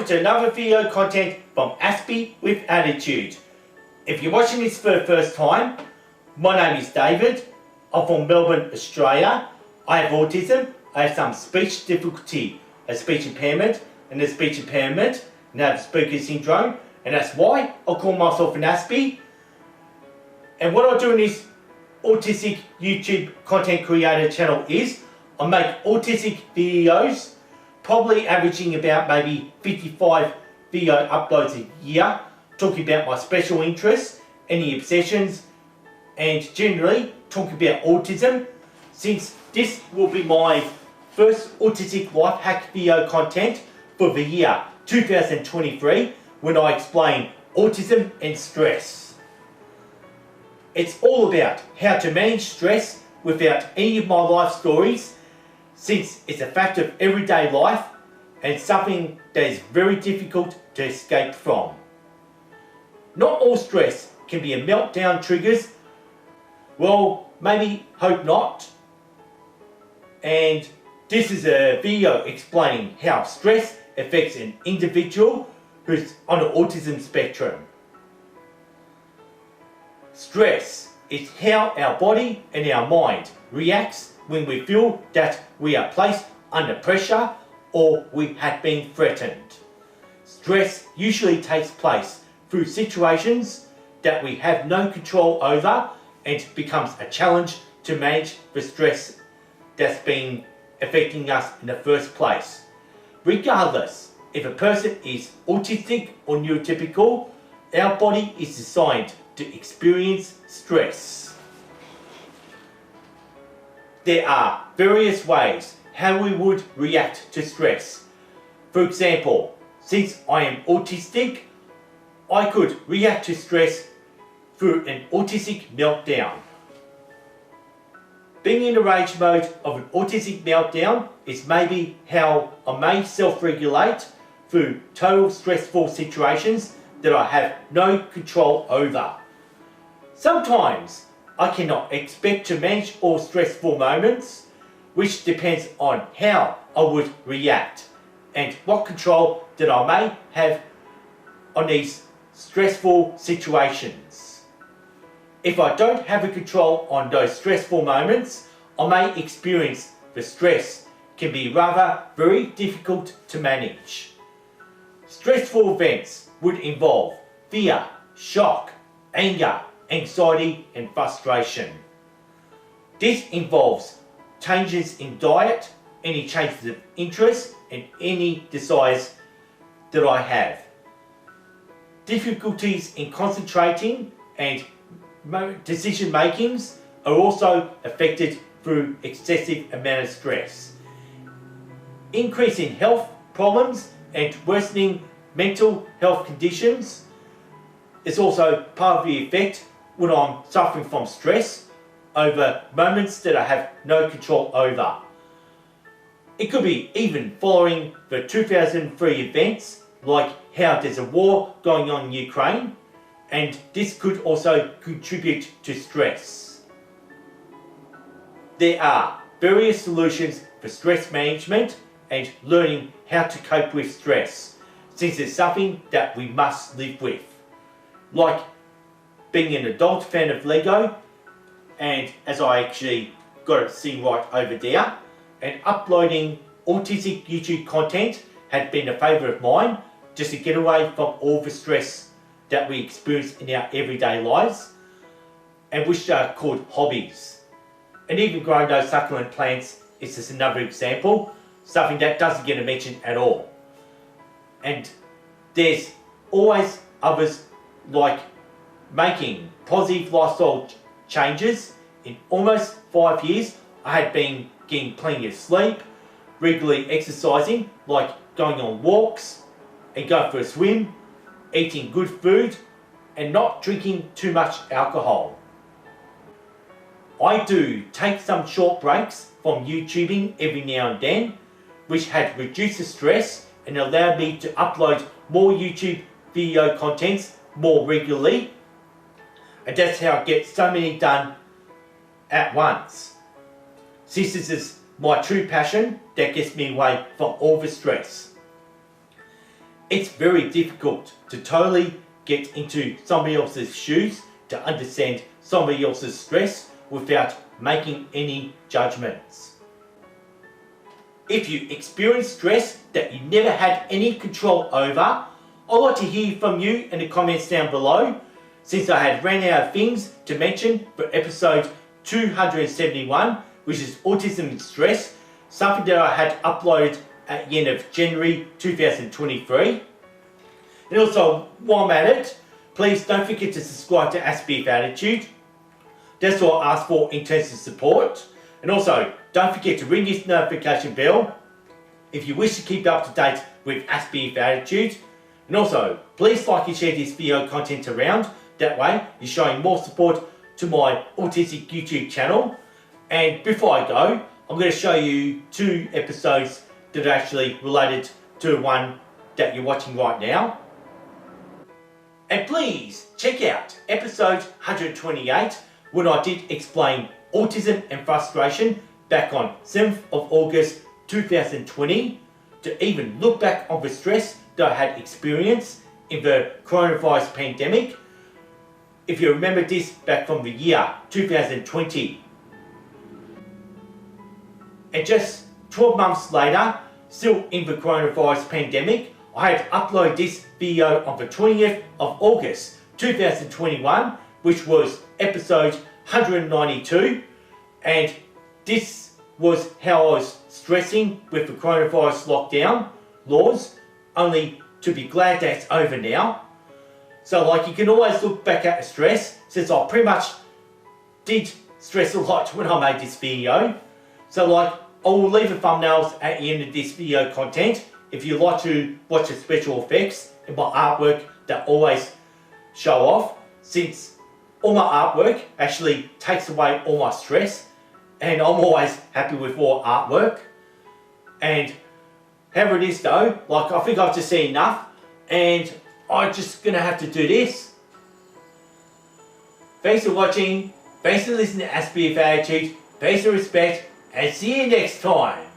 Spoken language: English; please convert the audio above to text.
to another video content from Aspie with Attitude. If you're watching this for the first time, my name is David. I'm from Melbourne, Australia. I have autism. I have some speech difficulty, a speech impairment, and a speech impairment, and I have speaker syndrome, and that's why I call myself an Aspie. And what I do in this autistic YouTube content creator channel is I make autistic videos, probably averaging about maybe 55 video uploads a year, talking about my special interests, any obsessions, and generally talking about autism. Since this will be my first autistic life hack video content for the year 2023, when I explain autism and stress. It's all about how to manage stress without any of my life stories, since it's a fact of everyday life and something that is very difficult to escape from. Not all stress can be a meltdown triggers. Well, maybe hope not. And this is a video explaining how stress affects an individual who's on the autism spectrum. Stress is how our body and our mind reacts when we feel that we are placed under pressure or we have been threatened. Stress usually takes place through situations that we have no control over and becomes a challenge to manage the stress that's been affecting us in the first place. Regardless if a person is autistic or neurotypical, our body is designed to experience stress. There are various ways how we would react to stress. For example, since I am autistic, I could react to stress through an autistic meltdown. Being in the rage mode of an autistic meltdown is maybe how I may self-regulate through total stressful situations that I have no control over. Sometimes I cannot expect to manage all stressful moments, which depends on how I would react and what control that I may have on these stressful situations. If I don't have a control on those stressful moments, I may experience the stress can be rather very difficult to manage. Stressful events would involve fear, shock, anger, anxiety and frustration. This involves changes in diet, any changes of interest and any desires that I have. Difficulties in concentrating and decision makings are also affected through excessive amount of stress. Increase in health problems and worsening mental health conditions is also part of the effect when I'm suffering from stress over moments that I have no control over. It could be even following the 2003 events, like how there's a war going on in Ukraine, and this could also contribute to stress. There are various solutions for stress management and learning how to cope with stress, since it's something that we must live with. Like being an adult fan of Lego, and as I actually got it seen right over there, and uploading autistic YouTube content had been a favourite of mine, just to get away from all the stress that we experience in our everyday lives, and which are called hobbies. And even growing those succulent plants is just another example, something that doesn't get a mention at all. And there's always others, like making positive lifestyle changes. In almost 5 years, I had been getting plenty of sleep, regularly exercising, like going on walks and going for a swim, eating good food and not drinking too much alcohol. I do take some short breaks from YouTubing every now and then, which had reduced the stress and allowed me to upload more YouTube video contents more regularly. And that's how I get so many done at once. Since this is my true passion that gets me away from all the stress. It's very difficult to totally get into somebody else's shoes to understand somebody else's stress without making any judgments. If you experience stress that you never had any control over, I'd like to hear from you in the comments down below, since I had ran out of things to mention for episode 271, which is Autism and Stress, something that I had uploaded at the end of January 2023. And also, while I'm at it, please don't forget to subscribe to Aspie with Attitude. That's all I ask for in terms of support. And also, don't forget to ring this notification bell if you wish to keep up to date with Aspie with Attitude. And also, please like and share this video content around. That way, you're showing more support to my Autistic YouTube channel. And before I go, I'm going to show you 2 episodes that are actually related to the one that you're watching right now. And please check out episode 128 when I did explain autism and frustration back on 7th of August 2020 to even look back on the stress that I had experienced in the coronavirus pandemic. If you remember this back from the year 2020. And just 12 months later, still in the coronavirus pandemic, I had uploaded this video on the 20th of August 2021, which was episode 192, and this was how I was stressing with the coronavirus lockdown laws, only to be glad that it's over now. So like, you can always look back at the stress, since I pretty much did stress a lot when I made this video. So like, I will leave the thumbnails at the end of this video content if you like to watch the special effects and my artwork that always show off, since all my artwork actually takes away all my stress, and I'm always happy with all artwork. And however it is though, like, I think I've just seen enough, and I'm just gonna have to do this. Thanks for watching, thanks for listening to Aspie with Attitude, thanks for respect, and see you next time.